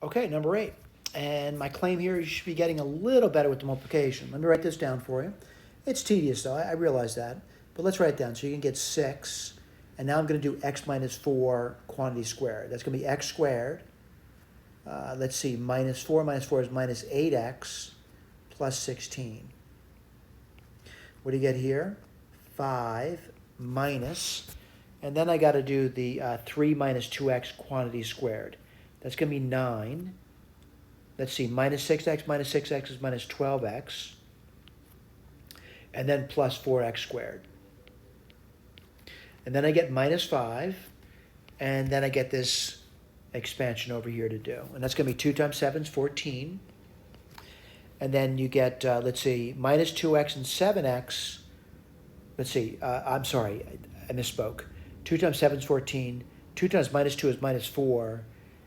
Okay, number 8. And my claim here, you should be getting a little better with the multiplication. Let me write this down for you. It's tedious though, I realize that. But let's write it down. So you can get 6, and now I'm going to do x minus 4 quantity squared. That's going to be x squared. Let's see, minus 4 is minus 8x plus 16. What do you get here? 5 minus, and then I got to do the 3 minus 2x quantity squared. That's going to be 9. Let's see, minus 6x is minus 12x. And then plus 4x squared. And then I get minus 5. And then I get this expansion over here to do. And that's going to be 2 times 7 is 14. And then you get, let's see, minus 2x and 7x. Let's see, I'm sorry, I misspoke. 2 times 7 is 14. 2 times minus 2 is minus 4.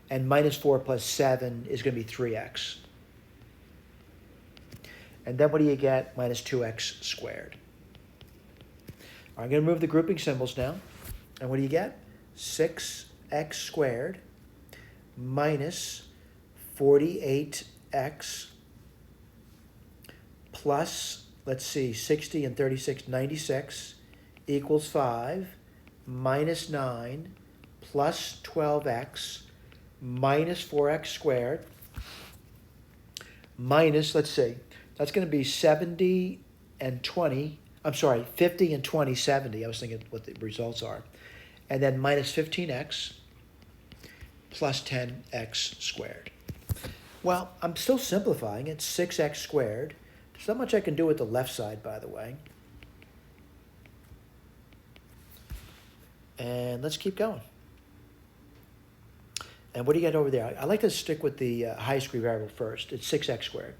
And minus 4 plus 7 is going to be 3x. And then what do you get? Minus 2x squared. I'm going to move the grouping symbols now. And what do you get? 6x squared minus 48x plus, let's see, 60 and 36, 96 equals 5 minus 9 plus 12x minus 4x squared minus, let's see, that's going to be 70 and 20. I'm sorry, 50 and 20, 70. I was thinking what the results are. And then minus 15x plus 10x squared. Well, I'm still simplifying. It's 6x squared. There's not much I can do with the left side, by the way. And let's keep going. And what do you get over there? I like to stick with the highest degree variable first. It's 6x squared.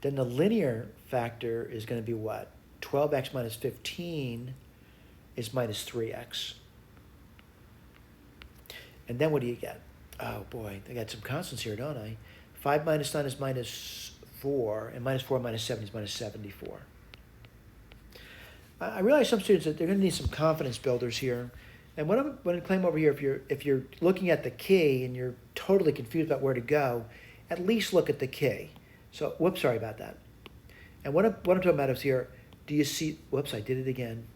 Then the linear factor is going to be what? 12x minus 15 is minus 3x. And then what do you get? Oh boy, I got some constants here, don't I? 5 minus 9 is minus 4, and minus 4 minus 7 is minus 74. I realize some students that they're going to need some confidence builders here. And what I'm going to claim over here, if you're looking at the key and you're totally confused about where to go, at least look at the key. So, whoops, sorry about that. And what I'm talking about is here, do you see, whoops, I did it again.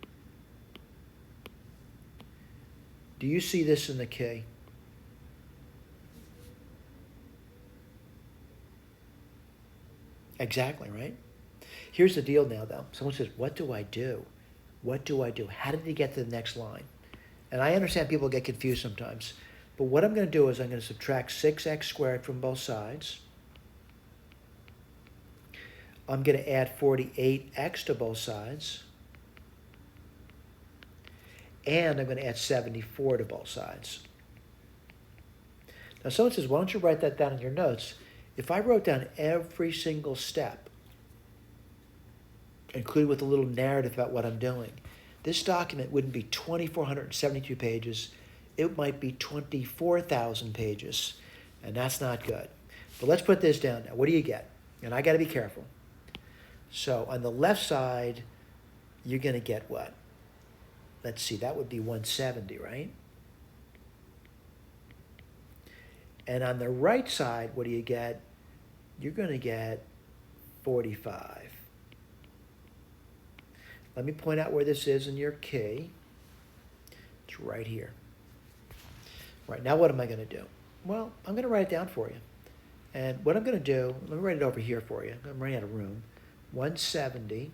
Do you see this in the key? Exactly, right? Here's the deal now, though. Someone says, what do I do? What do I do? How did he get to the next line? And I understand people get confused sometimes. But what I'm going to do is I'm going to subtract 6x squared from both sides. I'm going to add 48x to both sides. And I'm going to add 74 to both sides. Now someone says, why don't you write that down in your notes? If I wrote down every single step, including with a little narrative about what I'm doing, this document wouldn't be 2,472 pages. It might be 24,000 pages, and that's not good. But let's put this down now. What do you get? And I got to be careful. So on the left side, you're going to get what? Let's see, that would be 170, right? And on the right side, what do you get? You're going to get 45. Let me point out where this is in your key. It's right here. Right, now what am I going to do? Well, I'm going to write it down for you. And what I'm going to do, let me write it over here for you. I'm running out of room. 170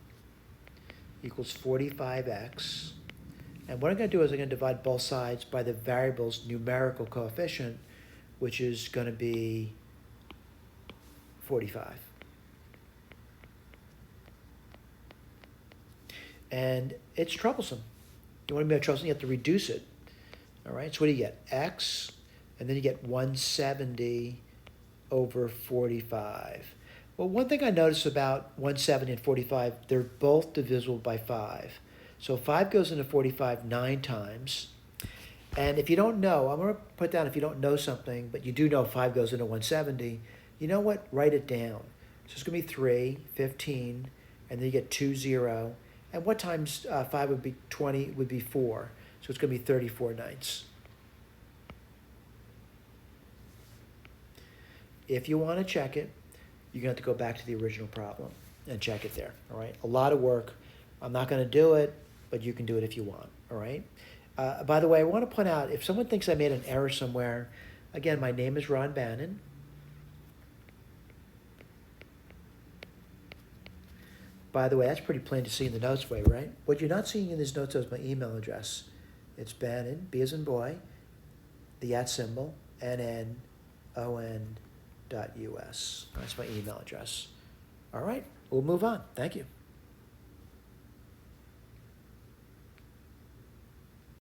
equals 45x. And what I'm going to do is I'm going to divide both sides by the variable's numerical coefficient, which is going to be 45. And it's troublesome. You want to be troublesome, you have to reduce it. All right, so what do you get? X, and then you get 170 over 45. Well, one thing I noticed about 170 and 45, they're both divisible by 5. So 5 goes into 45 9 times. And if you don't know, I'm going to put down if you don't know something, but you do know 5 goes into 170, you know what? Write it down. So it's going to be 3, 15, and then you get 2, 0. And what times 5 would be 20 would be 4. So it's going to be 34 ninths. If you want to check it, you're going to have to go back to the original problem and check it there, all right? A lot of work. I'm not going to do it, but you can do it if you want, all right? By the way, I want to point out, if someone thinks I made an error somewhere, again, my name is Ron Bannon. By the way, that's pretty plain to see in the notes way, right? What you're not seeing in these notes is my email address. It's Bannon, B as in boy, the @ symbol, NNON.US. That's my email address. All right, we'll move on. Thank you.